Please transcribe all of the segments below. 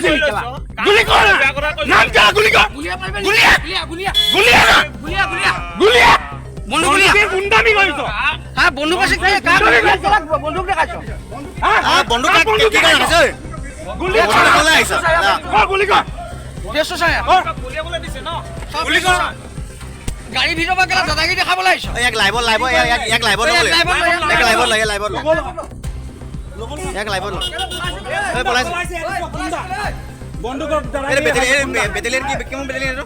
কৈছিলি গুলি কৰ নাম কা গুলি কৰ গুলিয়া গুলিয়া গুলিয়া বন্ধু গুলিয়া গুন্ডামি কৰিছ হা বন্ধু কৈছে কি কা বন্দুক দেখাইছ হা বন্দুক কি কৰিছ গুলি কৰ আইছ গুলি কৰ দেছো চাই গুলিয়া বলে দিছে ন গুলি কৰ গাড়ী ভিতৰৰ পৰা কেলা দাদাগিৰি দেখাবলৈ আইছ এক লাইভ এক লাইভ এক লাইভ এই পলাইছ বন্ধু কৰ দাদা এই বেটেলিয়ন কি কিমান বেটেলিয়ন এটো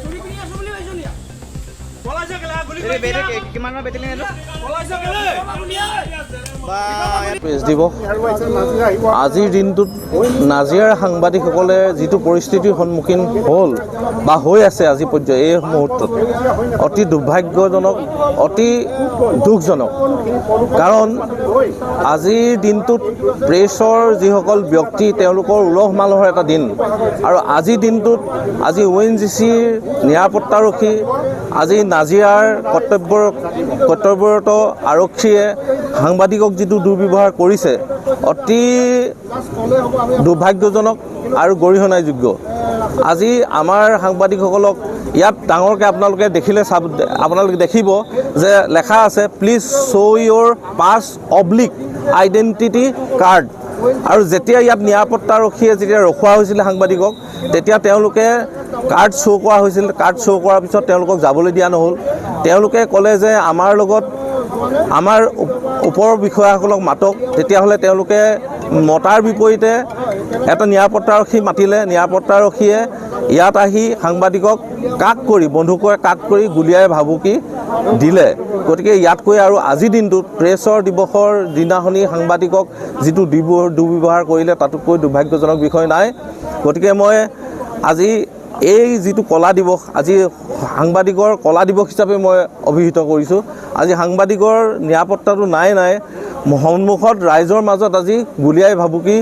চুরি পিনি আছো বুলি কৈছ নিয়া পলাইছ কেলা গুলি এই বেটে কিমান বেটেলিয়ন এটো পলাইছ কেলা প্ৰেছ দিৱস আজিৰ দিনটোত নাজিৰাৰ সাংবাদিকসকলে যিটো পৰিস্থিতিৰ সন্মুখীন হ'ল বা হৈ আছে আজি পৰ্যায়ত এই মুহূৰ্তত অতি দুৰ্ভাগ্যজনক অতি দুখজনক কাৰণ আজিৰ দিনটোত প্ৰেছৰ যিসকল ব্যক্তি তেওঁলোকৰ উলহ মালহৰ এটা দিন আৰু আজিৰ দিনটোত আজি ONGCৰ নিৰাপত্তাৰক্ষী আজি নাজিৰাৰ কৰ্তব্যৰত আৰক্ষীয়ে সাংবাদিকক যিটো দুৰ্ব্যৱহাৰ কৰিছে অতি দুৰ্ভাগ্যজনক আৰু গৰিহণাযোগ্য আজি আমাৰ সাংবাদিকসকলক ইয়াত ডাঙৰকৈ আপোনালোকে দেখিলে আপোনালোকে দেখিব যে লেখা আছে please show' your pass oblique identity card আৰু যেতিয়া ইয়াত নিৰাপত্তাৰক্ষীয়ে যেতিয়া ৰখোৱা হৈছিলে সাংবাদিকক তেতিয়া তেওঁলোকে কাৰ্ড শ্ব' কৰা হৈছিল কাৰ্ড শ্ব' কৰাৰ পিছত তেওঁলোকক যাবলৈ দিয়া নহ'ল তেওঁলোকে ক'লে যে আমাৰ লগত আমাৰ ওপৰৰ বিষয়াসকলক মাতক তেতিয়াহ'লে তেওঁলোকে মতাৰ বিপৰীতে এটা নিৰাপত্তাৰক্ষী মাতিলে নিৰাপত্তাৰক্ষীয়ে ইয়াত আহি সাংবাদিকক কাক কৰি বন্ধুকে কাক কৰি গুলিয়াই ভাবুকি দিলে গতিকে ইয়াতকৈ আৰু আজিৰ দিনটোত প্ৰেছৰ দিৱসৰ দিনাখনি সাংবাদিকক যিটো দুৰ্ব্যৱহাৰ কৰিলে তাতোতকৈ দুৰ্ভাগ্যজনক বিষয় নাই গতিকে মই আজি এই যিটো কলা দিৱস আজি সাংবাদিকৰ কলা দিৱস হিচাপে মই অভিহিত কৰিছোঁ আজি সাংবাদিকৰ নিৰাপত্তাটো নাই সন্মুখত ৰাইজৰ মাজত আজি গুলিয়াই ভাবুকি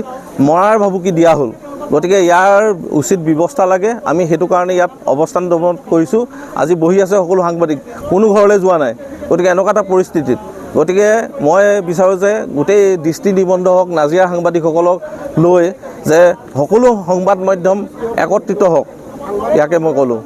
মৰাৰ ভাবুকি দিয়া হ'ল গতিকে ইয়াৰ উচিত ব্যৱস্থা লাগে আমি সেইটো কাৰণে ইয়াত অৱস্থান দমন কৰিছোঁ আজি বহি আছে সকলো সাংবাদিক কোনো ঘৰলৈ যোৱা নাই গতিকে এনেকুৱা এটা পৰিস্থিতিত গতিকে মই বিচাৰোঁ যে গোটেই দৃষ্টি নিবন্ধ হওক নাজিৰা সাংবাদিকসকলক লৈ যে সকলো সংবাদ মাধ্যম একত্ৰিত হওক ইয়াকে মই ক'লোঁ